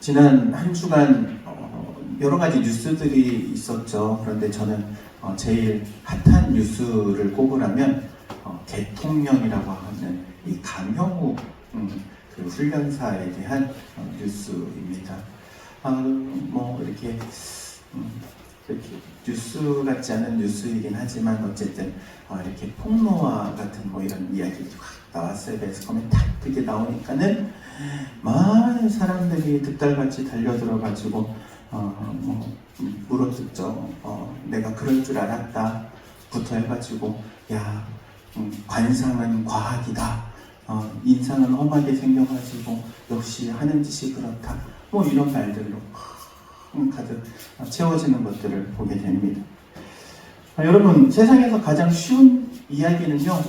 지난 한 주간 여러 가지 뉴스들이 있었죠. 그런데 저는 제일 핫한 뉴스를 꼽으라면 대통령이라고 하는 이 강형욱 그 훈련사에 대한 뉴스입니다. 이렇게 뉴스 같지 않은 뉴스이긴 하지만 어쨌든 이렇게 폭로와 같은 이런 이야기가 나왔어요. 매스컴에 탁 그게 나오니까는 많은 사람들이 득달같이 달려들어가지고 물어뜯죠. 내가 그럴 줄 알았다 부터 해가지고 야 관상은 과학이다, 인상은 험하게 생겨가지고 역시 하는 짓이 그렇다, 이런 말들로 가득 채워지는 것들을 보게 됩니다. 여러분, 세상에서 가장 쉬운 이야기는요,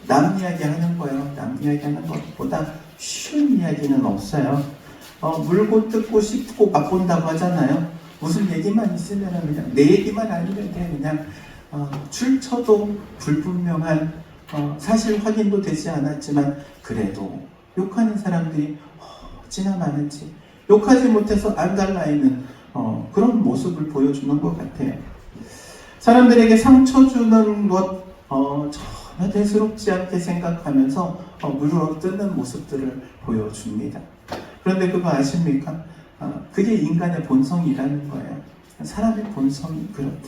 남 이야기 하는 거예요. 남 이야기 하는 것보다 쉬운 이야기는 없어요. 물고 뜯고 씹고 맛본다고 하잖아요. 무슨 얘기만 있으면 그냥 내 얘기만 아니면 돼. 그냥 출처도 불분명한, 사실 확인도 되지 않았지만 그래도 욕하는 사람들이 어찌나 많은지, 욕하지 못해서 안달나 있는 그런 모습을 보여주는 것 같아요. 사람들에게 상처 주는 것 전혀 대수롭지 않게 생각하면서 물어뜯는 모습들을 보여줍니다. 그런데 그거 아십니까? 그게 인간의 본성이라는 거예요. 사람의 본성이 그렇듯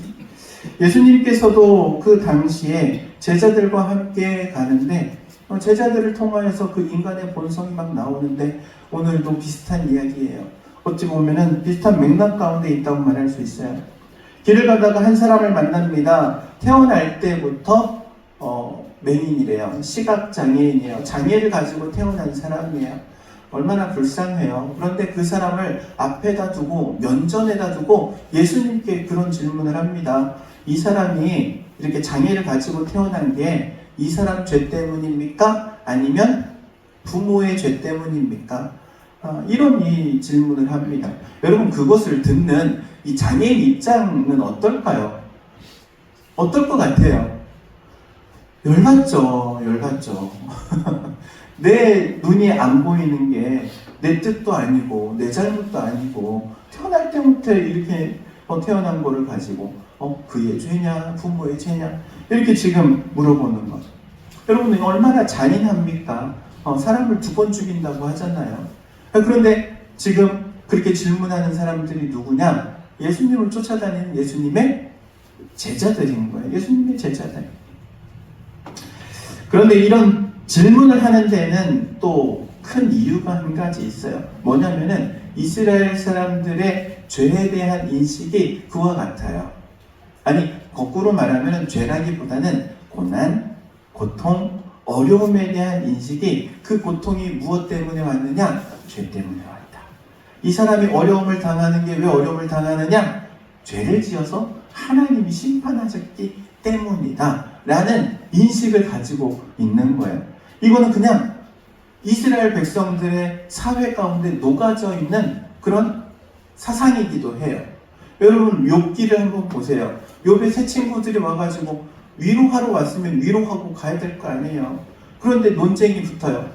예수님께서도 그 당시에 제자들과 함께 가는데 제자들을 통하여서 그 인간의 본성이 막 나오는데 오늘도 비슷한 이야기예요. 어찌 보면은 비슷한 맥락 가운데 있다고 말할 수 있어요. 길을 가다가 한 사람을 만납니다. 태어날 때부터 맹인이래요. 시각장애인이에요. 장애를 가지고 태어난 사람이에요. 얼마나 불쌍해요. 그런데 그 사람을 앞에다 두고 면전에다 두고 예수님께 그런 질문을 합니다. 이 사람이 이렇게 장애를 가지고 태어난 게 이 사람 죄 때문입니까? 아니면 부모의 죄 때문입니까? 이런 이 질문을 합니다. 여러분, 그것을 듣는 이 장애인 입장은 어떨까요? 어떨 것 같아요? 열받죠. 내 눈이 안 보이는 게 내 뜻도 아니고 내 잘못도 아니고 태어날 때부터 이렇게 태어난 거를 가지고 그의 죄냐 부모의 죄냐 이렇게 지금 물어보는 것. 여러분, 얼마나 잔인합니까? 사람을 2번 죽인다고 하잖아요. 그런데 지금 그렇게 질문하는 사람들이 누구냐? 예수님을 쫓아다니는 예수님의 제자들인 거예요. 예수님의 제자들. 그런데 이런 질문을 하는 데는 또 큰 이유가 한 가지 있어요. 뭐냐면은 이스라엘 사람들의 죄에 대한 인식이 그와 같아요. 아니, 거꾸로 말하면 죄라기보다는 고난, 고통, 어려움에 대한 인식이, 그 고통이 무엇 때문에 왔느냐? 죄 때문에 왔다. 이 사람이 어려움을 당하는 게 왜 어려움을 당하느냐? 죄를 지어서 하나님이 심판하셨기 때문이다 라는 인식을 가지고 있는 거예요. 이거는 그냥 이스라엘 백성들의 사회 가운데 녹아져 있는 그런 사상이기도 해요. 여러분, 욥기를 한번 보세요. 욥의 세 친구들이 와가지고 위로하러 왔으면 위로하고 가야 될 거 아니에요. 그런데 논쟁이 붙어요.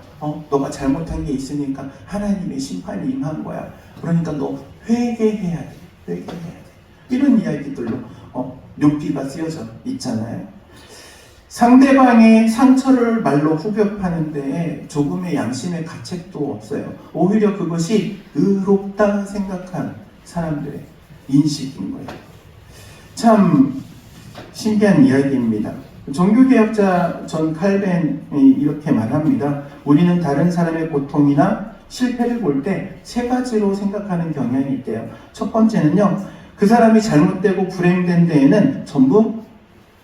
너가 잘못한 게 있으니까 하나님의 심판이 임한 거야. 그러니까 너 회개해야 돼. 회개해야 돼. 이런 이야기들로 욥기가 쓰여져 있잖아요. 상대방의 상처를 말로 후벼파는데 조금의 양심의 가책도 없어요. 오히려 그것이 의롭다 생각한 사람들의 인식인 거예요. 참 신기한 이야기입니다. 종교개혁자 존 칼벤이 이렇게 말합니다. 우리는 다른 사람의 고통이나 실패를 볼 때 3가지로 생각하는 경향이 있대요. 첫 번째는요, 그 사람이 잘못되고 불행된 데에는 전부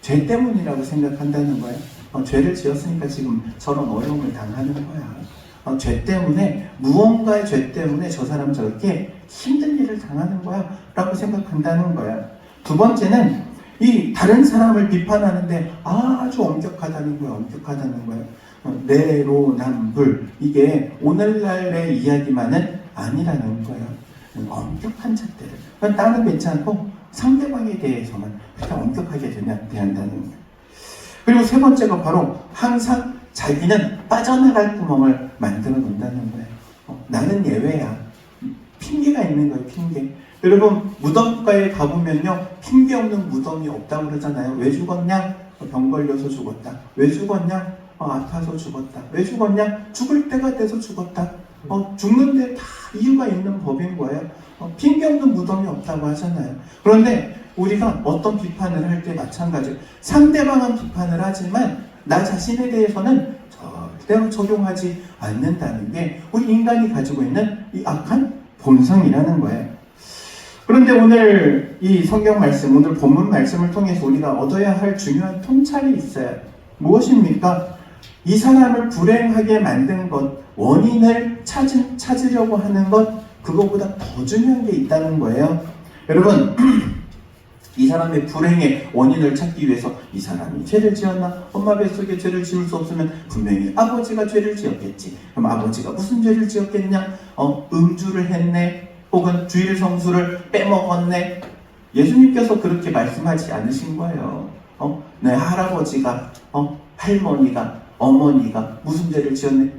죄 때문이라고 생각한다는 거예요. 죄를 지었으니까 지금 저런 어려움을 당하는 거야. 죄 때문에, 무언가의 죄 때문에 저 사람 저렇게 힘든 일을 당하는 거야 라고 생각한다는 거야. 두 번째는 이 다른 사람을 비판하는데 아주 엄격하다는 거예요. 내로남불, 이게 오늘날의 이야기만은 아니라는 거예요. 엄격한 잣대를, 나는 괜찮고 상대방에 대해서만 그렇게 엄격하게 대한다는 거예요. 그리고 세 번째가 바로 항상 자기는 빠져나갈 구멍을 만들어 놓는다는 거예요. 나는 예외야. 핑계가 있는 거예요. 핑계. 여러분 무덤가에 가보면요 핑계 없는 무덤이 없다고 그러잖아요. 왜 죽었냐? 병 걸려서 죽었다. 왜 죽었냐? 아파서 죽었다. 왜 죽었냐? 죽을 때가 돼서 죽었다. 죽는데 다 이유가 있는 법인 거예요. 핑계 없는 무덤이 없다고 하잖아요. 그런데 우리가 어떤 비판을 할 때 마찬가지로 상대방은 비판을 하지만 나 자신에 대해서는 절대로 적용하지 않는다는 게 우리 인간이 가지고 있는 이 악한 본성이라는 거예요. 그런데 오늘 이 성경 말씀, 오늘 본문 말씀을 통해서 우리가 얻어야 할 중요한 통찰이 있어요. 무엇입니까? 이 사람을 불행하게 만든 것, 원인을 찾으려고 하는 것, 그거보다 더 중요한 게 있다는 거예요. 여러분, 이 사람의 불행의 원인을 찾기 위해서 이 사람이 죄를 지었나? 엄마 뱃속에 죄를 지을 수 없으면 분명히 아버지가 죄를 지었겠지. 그럼 아버지가 무슨 죄를 지었겠냐? 음주를 했네. 혹은 주일 성수를 빼먹었네. 예수님께서 그렇게 말씀하지 않으신 거예요. 내 할아버지가, 할머니가, 어머니가 무슨 죄를 지었네?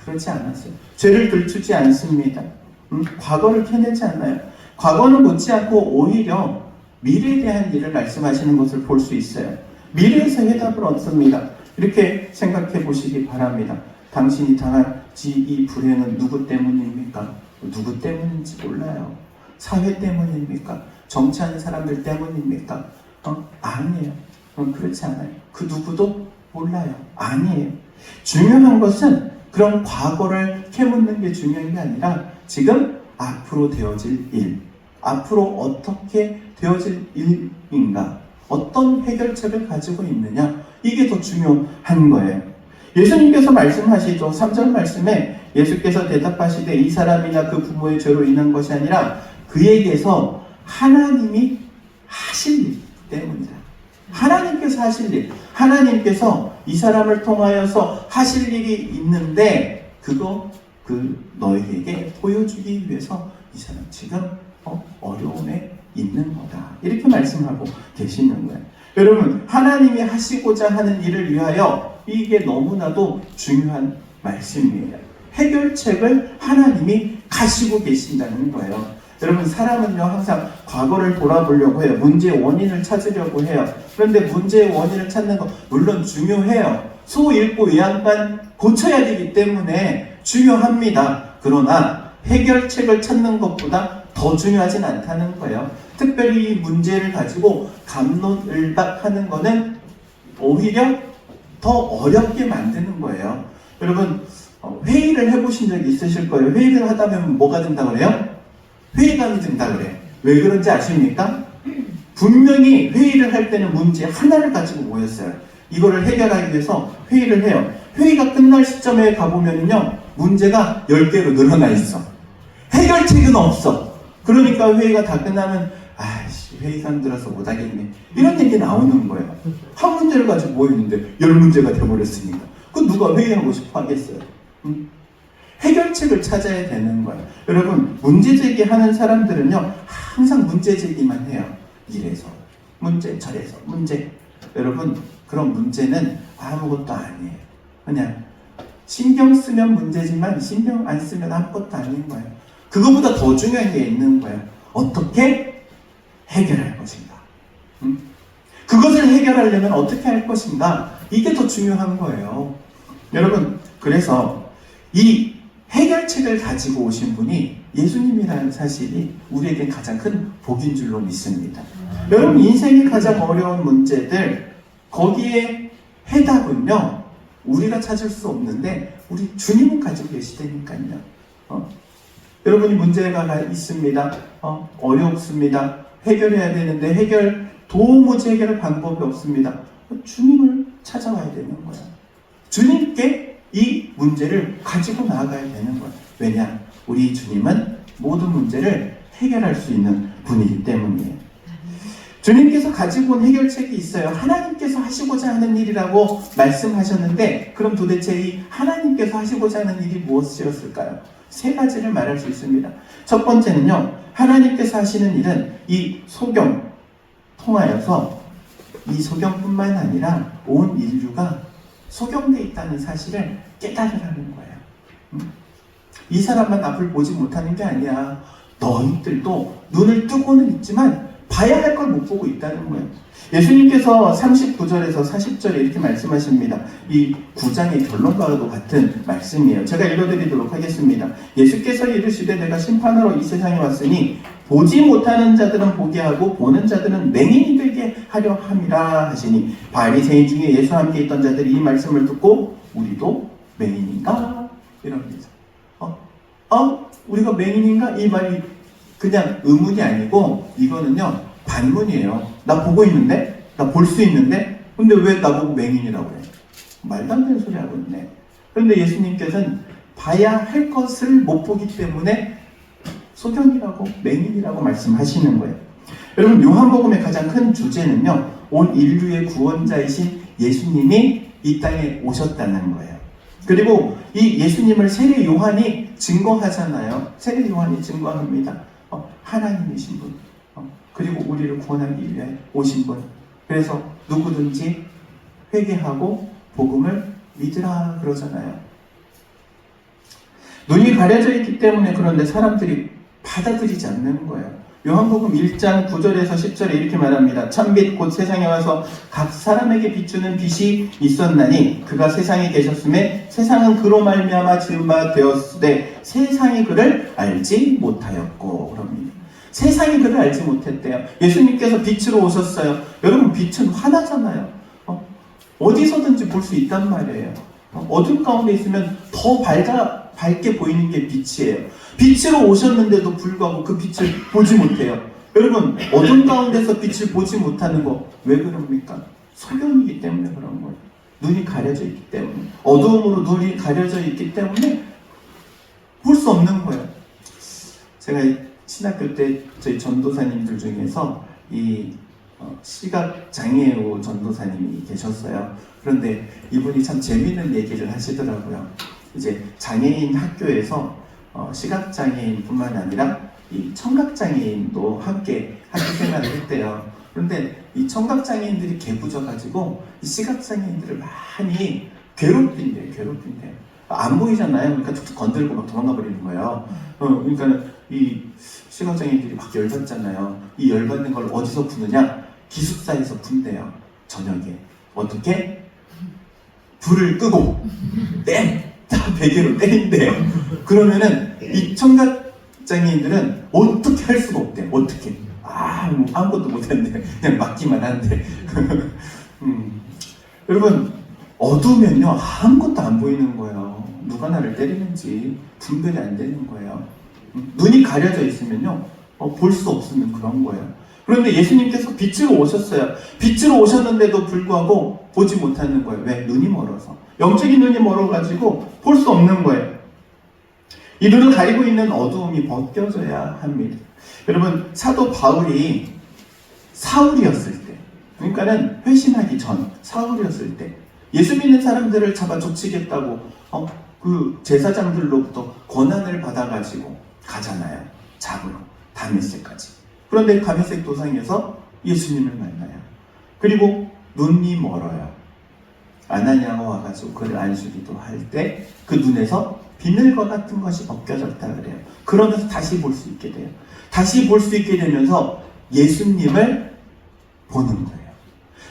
그렇지 않았어요. 죄를 들추지 않습니다. 과거를 캐내지 않아요. 과거는 묻지 않고 오히려 미래에 대한 일을 말씀하시는 것을 볼 수 있어요. 미래에서 해답을 얻습니다. 이렇게 생각해 보시기 바랍니다. 당신이 당한 이 불행은 누구 때문입니까? 누구 때문인지 몰라요. 사회 때문입니까? 정치하는 사람들 때문입니까? 아니에요. 그렇지 않아요. 그 누구도 몰라요. 아니에요. 중요한 것은 그런 과거를 캐묻는 게 중요한 게 아니라 지금 앞으로 되어질 일, 앞으로 어떻게 되어질 일인가, 어떤 해결책을 가지고 있느냐, 이게 더 중요한 거예요. 예수님께서 말씀하시죠. 3절 말씀에 예수께서 대답하시되 이 사람이나 그 부모의 죄로 인한 것이 아니라 그에게서 하나님이 하실 일 때문이다. 하나님께서 하실 일, 하나님께서 이 사람을 통하여서 하실 일이 있는데 너에게 보여주기 위해서 이 사람 지금 어려움에 있는 거다. 이렇게 말씀하고 계시는 거예요. 여러분, 하나님이 하시고자 하는 일을 위하여 이게 너무나도 중요한 말씀이에요. 해결책을 하나님이 가시고 계신다는 거예요. 여러분, 사람은요 항상 과거를 돌아보려고 해요. 문제의 원인을 찾으려고 해요. 그런데 문제의 원인을 찾는 거 물론 중요해요. 소 읽고 외양간 고쳐야 되기 때문에 중요합니다. 그러나 해결책을 찾는 것보다 더 중요하진 않다는 거예요. 특별히 이 문제를 가지고 갑론을박하는 거는 오히려 더 어렵게 만드는 거예요. 여러분, 회의를 해보신 적이 있으실 거예요. 회의를 하다 보면 뭐가 된다 그래요? 회의감이 든다 그래요. 왜 그런지 아십니까? 분명히 회의를 할 때는 문제 하나를 가지고 모였어요. 이거를 해결하기 위해서 회의를 해요. 회의가 끝날 시점에 가보면요 문제가 10개로 늘어나 있어. 해결책은 없어. 그러니까 회의가 다 끝나면 회의가 힘들어서 못하겠네, 이런 얘기 나오는 거예요. 한 문제를 가지고 모였는데 10문제가 돼버렸으니까 그 누가 회의하고 싶어 하겠어요? 해결책을 찾아야 되는 거예요. 여러분, 문제제기하는 사람들은요 항상 문제제기만 해요. 이래서 문제, 저래서 문제. 여러분, 그런 문제는 아무것도 아니에요. 그냥 신경 쓰면 문제지만 신경 안 쓰면 아무것도 아닌 거예요. 그거보다 더 중요한 게 있는 거예요. 어떻게 해결할 것인가? 그것을 해결하려면 어떻게 할 것인가? 이게 더 중요한 거예요. 여러분, 그래서 이 해결책을 가지고 오신 분이 예수님이라는 사실이 우리에게 가장 큰 복인 줄로 믿습니다. 여러분, 인생의 가장 어려운 문제들, 거기에 해답은요 우리가 찾을 수 없는데 우리 주님은 가지고 계시다니까요. 여러분이 문제가 있습니다. 어렵습니다. 해결해야 되는데 도무지 해결할 방법이 없습니다. 주님을 찾아와야 되는 거예요. 주님께 이 문제를 가지고 나아가야 되는 거예요. 왜냐? 우리 주님은 모든 문제를 해결할 수 있는 분이기 때문이에요. 주님께서 가지고 온 해결책이 있어요. 하나님께서 하시고자 하는 일이라고 말씀하셨는데, 그럼 도대체 이 하나님께서 하시고자 하는 일이 무엇이었을까요? 3가지를 말할 수 있습니다. 첫 번째는요, 하나님께서 하시는 일은 이 소경 통하여서 이 소경뿐만 아니라 온 인류가 소경되어 있다는 사실을 깨달으라는 거예요. 이 사람만 앞을 보지 못하는 게 아니야. 너희들도 눈을 뜨고는 있지만 봐야 할 걸 못 보고 있다는 거예요. 예수님께서 39절에서 40절에 이렇게 말씀하십니다. 이 9장의 결론과도 같은 말씀이에요. 제가 읽어드리도록 하겠습니다. 예수께서 이르시되 내가 심판하러 이 세상에 왔으니 보지 못하는 자들은 보게 하고 보는 자들은 맹인이 되게 하려 함이라 하시니 바리새인 중에 예수와 함께 있던 자들이 이 말씀을 듣고 우리도 맹인인가? 이럽니다. 우리가 맹인인가? 이 말이 그냥 의문이 아니고 이거는요 반문이에요. 나 보고 있는데? 나 볼 수 있는데? 근데 왜 나보고 맹인이라고 해? 말도 안 되는 소리 하고 있네. 그런데 예수님께서는 봐야 할 것을 못 보기 때문에 소경이라고 맹인이라고 말씀하시는 거예요. 여러분 요한복음의 가장 큰 주제는요 온 인류의 구원자이신 예수님이 이 땅에 오셨다는 거예요. 그리고 이 예수님을 세례 요한이 증거하잖아요. 세례 요한이 증거합니다. 하나님이신 분, 그리고 우리를 구원하기 위해 오신 분. 그래서 누구든지 회개하고 복음을 믿으라 그러잖아요. 눈이 가려져 있기 때문에 그런데 사람들이 받아들이지 않는 거예요. 요한복음 1장 9절에서 10절에 이렇게 말합니다. 참빛 곧 세상에 와서 각 사람에게 비추는 빛이 있었나니 그가 세상에 계셨음에 세상은 그로 말미암아 지은 바 되었으되 세상이 그를 알지 못하였고 그럽니다. 세상이 그를 알지 못했대요. 예수님께서 빛으로 오셨어요. 여러분 빛은 하나잖아요. 어디서든지 볼 수 있단 말이에요. 어둠 가운데 있으면 더 밝게 보이는 게 빛이에요. 빛으로 오셨는데도 불구하고 그 빛을 보지 못해요. 여러분 어둠 가운데서 빛을 보지 못하는 거 왜 그럽니까? 소경이기 때문에 그런 거예요. 눈이 가려져 있기 때문에, 어두움으로 눈이 가려져 있기 때문에 볼 수 없는 거예요. 제가 신학교 때 저희 전도사님들 중에서 이 시각장애우 전도사님이 계셨어요. 그런데 이분이 참 재미있는 얘기를 하시더라고요. 이제 장애인 학교에서 시각장애인뿐만 아니라 이 청각장애인도 함께 학교 생활을 했대요. 그런데 이 청각장애인들이 개부져가지고 이 시각장애인들을 많이 괴롭힌대요. 안 보이잖아요. 그러니까 툭툭 건들고 막 도망가 버리는 거예요. 그러니까 이 시각장애인들이 막 열받잖아요. 이 열받는 걸 어디서 푸느냐? 기숙사에서 푼대요. 저녁에. 어떻게? 불을 끄고 딱 베개로 때린대요. 그러면은 이 청각장애인들은 어떻게 할 수가 없대요. 어떻게? 아무것도 못하는데 그냥 맞기만 한데. 여러분 어두우면요 아무것도 안 보이는 거예요. 누가 나를 때리는지 분별이 안 되는 거예요. 눈이 가려져 있으면요 볼 수 없으면 그런 거예요. 그런데 예수님께서 빛으로 오셨어요. 빛으로 오셨는데도 불구하고 보지 못하는 거예요. 왜? 눈이 멀어서. 영적인 눈이 멀어가지고 볼 수 없는 거예요. 이 눈을 가리고 있는 어두움이 벗겨져야 합니다. 여러분 사도 바울이 사울이었을 때, 그러니까는 회심하기 전 사울이었을 때 예수 믿는 사람들을 잡아 쫓으겠다고 그 제사장들로부터 권한을 받아가지고 가잖아요. 잡으러 다메섹까지. 그런데 다메섹 도상에서 예수님을 만나요. 그리고 눈이 멀어요. 아나니아가 와가지고 그를 안수기도 할 때 그 눈에서 비늘과 같은 것이 벗겨졌다 그래요. 그러면서 다시 볼 수 있게 돼요. 다시 볼 수 있게 되면서 예수님을 보는 거예요.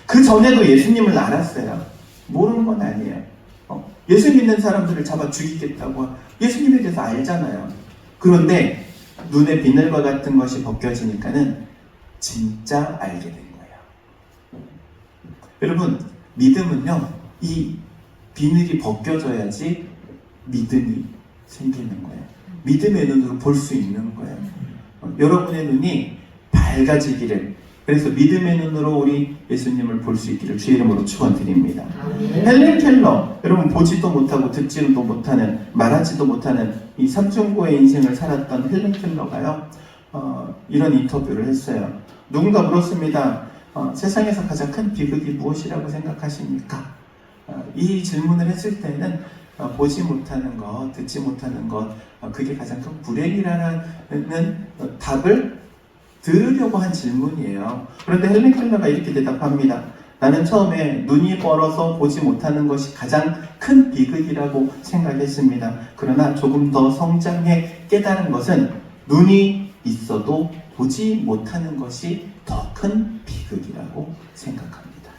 그 전에도 예수님을 알았어요. 모르는 건 아니에요. 예수 믿는 사람들을 잡아 죽이겠다고 예수님에 대해서 알잖아요. 그런데 눈에 비늘과 같은 것이 벗겨지니까는 진짜 알게 된 거예요. 여러분 믿음은요 이 비늘이 벗겨져야지 믿음이 생기는 거예요. 믿음의 눈으로 볼 수 있는 거예요. 여러분의 눈이 밝아지기를, 그래서 믿음의 눈으로 우리 예수님을 볼 수 있기를 주의 이름으로 축원드립니다. 헬렌 켈러, 여러분 보지도 못하고 듣지도 못하는, 말하지도 못하는 이 삼중고의 인생을 살았던 헬렌 켈러가요 이런 인터뷰를 했어요. 누군가 물었습니다. 세상에서 가장 큰 비극이 무엇이라고 생각하십니까? 이 질문을 했을 때는 보지 못하는 것, 듣지 못하는 것, 그게 가장 큰 불행이라는 답을 들으려고 한 질문이에요. 그런데 헬렌 켈러가 이렇게 대답합니다. 나는 처음에 눈이 멀어서 보지 못하는 것이 가장 큰 비극이라고 생각했습니다. 그러나 조금 더 성장해 깨달은 것은 눈이 있어도 보지 못하는 것이 더 큰 비극이라고 생각합니다.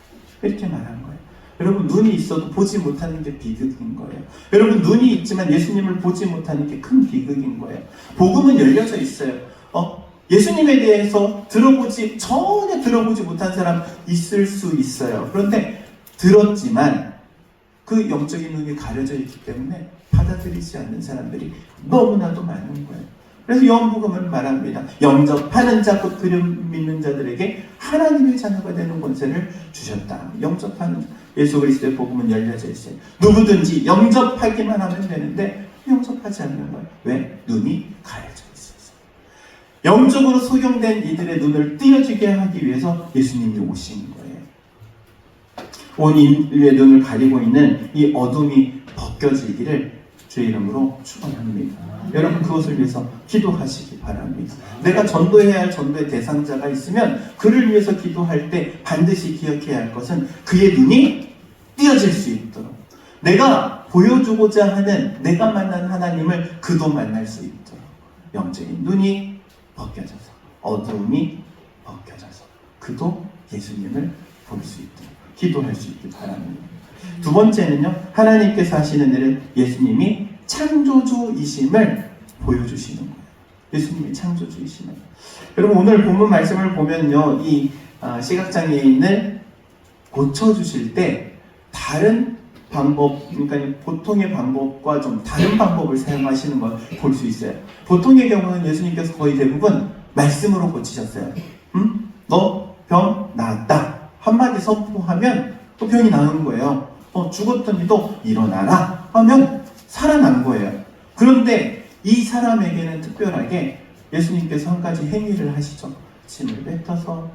이렇게 말한 거예요. 여러분, 눈이 있어도 보지 못하는 게 비극인 거예요. 여러분, 눈이 있지만 예수님을 보지 못하는 게 큰 비극인 거예요. 복음은 열려져 있어요. 예수님에 대해서 전혀 들어보지 못한 사람 있을 수 있어요. 그런데 들었지만 그 영적인 눈이 가려져 있기 때문에 받아들이지 않는 사람들이 너무나도 많은 거예요. 그래서 요한복음은 말합니다. 영접하는 자 곧 그를 믿는 자들에게 하나님의 자녀가 되는 권세를 주셨다. 영접하는 예수 그리스도의 복음은 열려져 있어요. 누구든지 영접하기만 하면 되는데 영접하지 않는 거예요. 왜? 눈이 가려져 있어서. 영적으로 소경된 이들의 눈을 띄어지게 하기 위해서 예수님이 오신 거예요. 온 인류의 눈을 가리고 있는 이 어둠이 벗겨지기를 주의 이름으로 축원합니다. 여러분, 그것을 위해서 기도하시기 바랍니다. 내가 전도해야 할 전도의 대상자가 있으면 그를 위해서 기도할 때 반드시 기억해야 할 것은 그의 눈이 띄어질 수 있도록, 내가 보여주고자 하는 내가 만난 하나님을 그도 만날 수 있도록 영적인 눈이 벗겨져서, 어두움이 벗겨져서 그도 예수님을 볼 수 있도록 기도할 수 있기 바랍니다. 두 번째는요, 하나님께서 하시는 일은 예수님이 창조주이심을 보여주시는 거예요. 예수님이 창조주이심을. 여러분, 오늘 본문 말씀을 보면요, 이 시각장애인을 고쳐주실 때 다른 방법, 그러니까 보통의 방법과 좀 다른 방법을 사용하시는 걸 볼 수 있어요. 보통의 경우는 예수님께서 거의 대부분 말씀으로 고치셨어요. 너 병 나았다. 한마디 선포하면 또 병이 나은 거예요. 죽었던 이도 일어나라 하면 살아난 거예요. 그런데 이 사람에게는 특별하게 예수님께서 한 가지 행위를 하시죠. 침을 뱉어서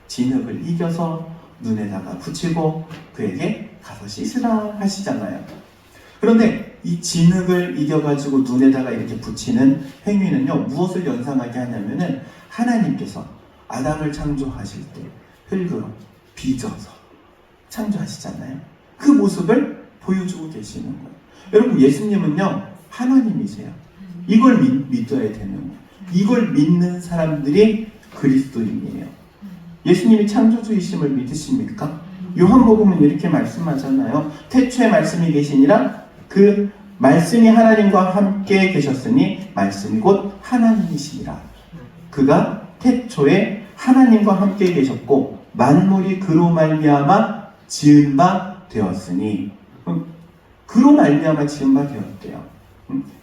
진흙을 이겨서 눈에다가 붙이고 그에게 가서 씻으라 하시잖아요. 그런데 이 진흙을 이겨가지고 눈에다가 이렇게 붙이는 행위는요, 무엇을 연상하게 하냐면은 하나님께서 아담을 창조하실 때 흙으로 빚어서 창조하시잖아요. 그 모습을 보여주고 계시는 거예요. 여러분, 예수님은요, 하나님이세요. 이걸 믿어야 되는 거예요. 이걸 믿는 사람들이 그리스도인이에요. 예수님이 창조주이심을 믿으십니까? 요한복음은 이렇게 말씀하잖아요. 태초에 말씀이 계시니라 그 말씀이 하나님과 함께 계셨으니 말씀이 곧 하나님이시니라. 그가 태초에 하나님과 함께 계셨고 만물이 그로 말미암아 지은 바 되었으니, 그로 말미암아 지은 바 되었대요.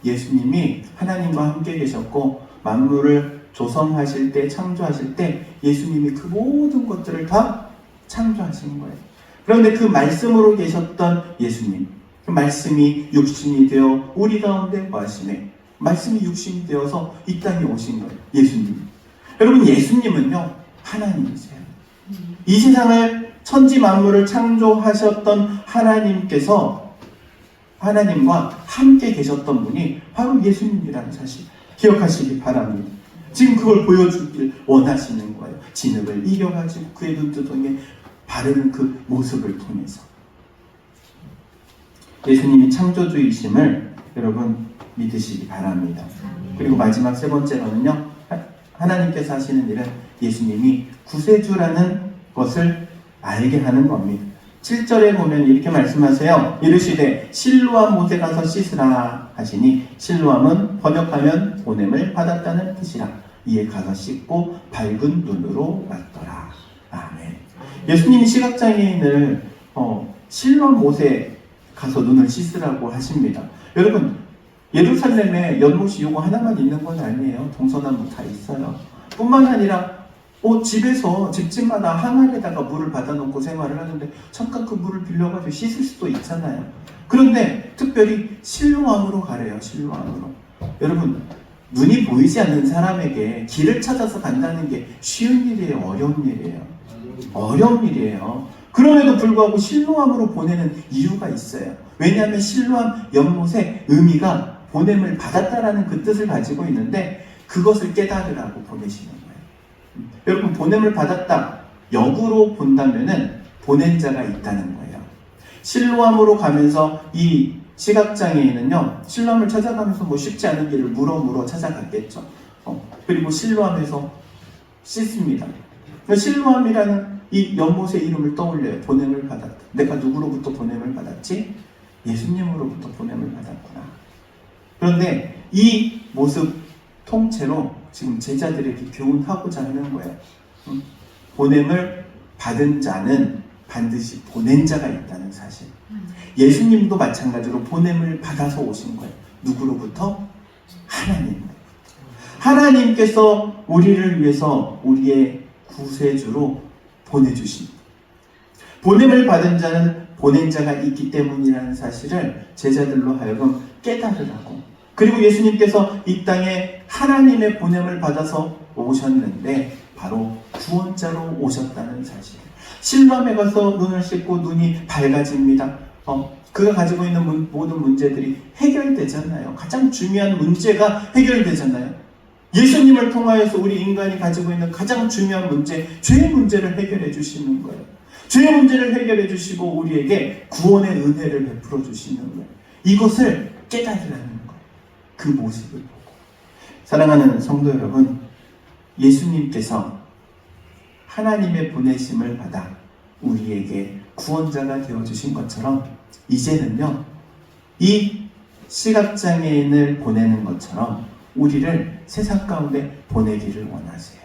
예수님이 하나님과 함께 계셨고 만물을 조성하실 때, 창조하실 때 예수님이 그 모든 것들을 다 창조하신 거예요. 그런데 그 말씀으로 계셨던 예수님, 그 말씀이 육신이 되어 우리 가운데 거하시네. 말씀이 육신이 되어서 이 땅에 오신 거예요. 예수님. 여러분, 예수님은요, 하나님이세요. 이 세상을 천지 만물을 창조하셨던 하나님께서, 하나님과 함께 계셨던 분이 바로 예수님이라는 사실 기억하시기 바랍니다. 지금 그걸 보여주길 원하시는 거예요. 진흙을 이겨가지고 그의 눈두덩이에 바르는 그 모습을 통해서. 예수님이 창조주이심을 여러분 믿으시기 바랍니다. 그리고 마지막 세 번째로는요, 하나님께서 하시는 일은 예수님이 구세주라는 것을 알게 하는 겁니다. 7절에 보면 이렇게 말씀하세요. 이르시되 실로암 못에 가서 씻으라 하시니, 실로암은 번역하면 보냄을 받았다는 뜻이라. 이에 가서 씻고 밝은 눈으로 왔더라. 아멘. 예수님이 시각장애인을 실로암 못에 가서 눈을 씻으라고 하십니다. 여러분, 예루살렘에 연못이 요거 하나만 있는 건 아니에요. 동서남북 다 있어요. 뿐만 아니라 집에서 집집마다 항아리에다가 물을 받아놓고 생활을 하는데 잠깐 그 물을 빌려가지고 씻을 수도 있잖아요. 그런데 특별히 실로암으로 가래요. 실로암으로. 여러분, 눈이 보이지 않는 사람에게 길을 찾아서 간다는 게 쉬운 일이에요? 어려운 일이에요? 어려운 일이에요. 그럼에도 불구하고 실로암으로 보내는 이유가 있어요. 왜냐하면 실로암 연못의 의미가 보냄을 받았다라는 그 뜻을 가지고 있는데, 그것을 깨달으라고 보내시는 거예요. 여러분, 보냄을 받았다 역으로 본다면은 보낸 자가 있다는 거예요. 실로암으로 가면서 이 시각장애인은요, 실로암을 찾아가면서 뭐 쉽지 않은 길을 물어 찾아갔겠죠. 그리고 실로암에서 씻습니다. 실로암이라는 이 연못의 이름을 떠올려요. 보냄을 받았다. 내가 누구로부터 보냄을 받았지? 예수님으로부터 보냄을 받았구나. 그런데 이 모습 통째로 지금 제자들에게 교훈하고자 하는 거예요. 보냄을 받은 자는 반드시 보낸 자가 있다는 사실. 예수님도 마찬가지로 보냄을 받아서 오신 거예요. 누구로부터? 하나님으로부터. 하나님께서 우리를 위해서 우리의 구세주로 보내주십니다. 보냄을 받은 자는 보낸 자가 있기 때문이라는 사실을 제자들로 하여금 깨달으라고. 그리고 예수님께서 이 땅에 하나님의 보냄을 받아서 오셨는데 바로 구원자로 오셨다는 사실. 실로암에 가서 눈을 씻고 눈이 밝아집니다. 그가 가지고 있는 모든 문제들이 해결되잖아요. 가장 중요한 문제가 해결되잖아요. 예수님을 통하여서 우리 인간이 가지고 있는 가장 중요한 문제, 죄의 문제를 해결해 주시는 거예요. 죄의 문제를 해결해 주시고 우리에게 구원의 은혜를 베풀어 주시는 거예요. 이것을 깨달으라는 거예요. 그 모습을 보고. 사랑하는 성도 여러분, 예수님께서 하나님의 보내심을 받아 우리에게 구원자가 되어주신 것처럼 이제는요, 이 시각장애인을 보내는 것처럼 우리를 세상 가운데 보내기를 원하세요.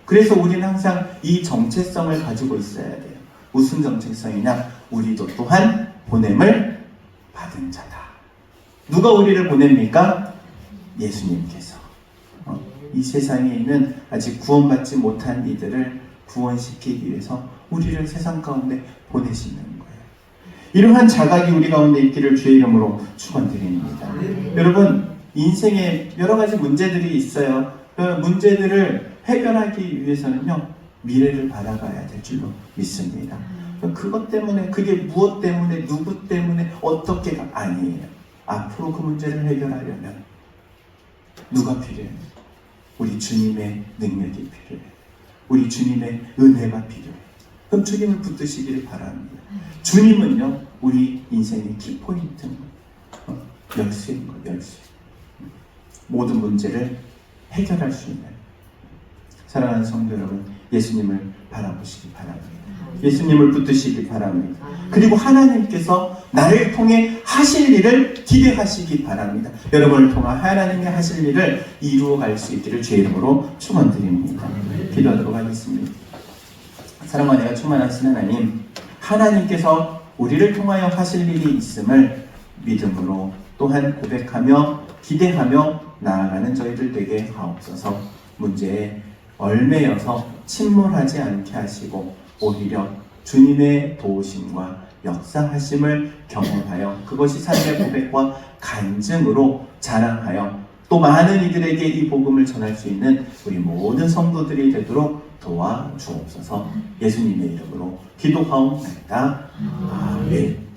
그래서 우리는 항상 이 정체성을 가지고 있어야 돼요. 무슨 정체성이냐? 우리도 또한 보냄을 받은 자다. 누가 우리를 보냅니까? 예수님께서. 이 세상에 있는 아직 구원받지 못한 이들을 구원시키기 위해서 우리를 세상 가운데 보내시는 거예요. 이러한 자각이 우리 가운데 있기를 주의 이름으로 축원드립니다. 여러분, 인생에 여러 가지 문제들이 있어요. 그 문제들을 해결하기 위해서는요, 미래를 바라봐야 될 줄로 믿습니다. 그것 때문에, 그게 무엇 때문에, 누구 때문에, 어떻게가 아니에요. 앞으로 그 문제를 해결하려면 누가 필요해요? 우리 주님의 능력이 필요해요. 우리 주님의 은혜가 필요해요. 그럼 주님을 붙드시기를 바랍니다. 주님은요, 우리 인생의 키포인트인 거예요. 열쇠인 거예요, 열쇠. 모든 문제를 해결할 수 있는. 사랑하는 성도 여러분, 예수님을 바라보시기 바랍니다. 예수님을 붙드시기 바랍니다. 그리고 하나님께서 나를 통해 하실 일을 기대하시기 바랍니다. 여러분을 통해 하나님의 하실 일을 이루어갈 수 있기를 주의 이름으로 축원드립니다. 기도하도록 하겠습니다. 사랑과 은혜가 충만하신 하나님, 하나님께서 우리를 통하여 하실 일이 있음을 믿음으로 또한 고백하며 기대하며 나아가는 저희들 되게 하옵소서. 문제에 얽매여서 침몰하지 않게 하시고 오히려 주님의 도우심과 역사하심을 경험하여 그것이 삶의 고백과 간증으로 자랑하여 또 많은 이들에게 이 복음을 전할 수 있는 우리 모든 성도들이 되도록 도와주옵소서. 예수님의 이름으로 기도하옵나이다. 아멘.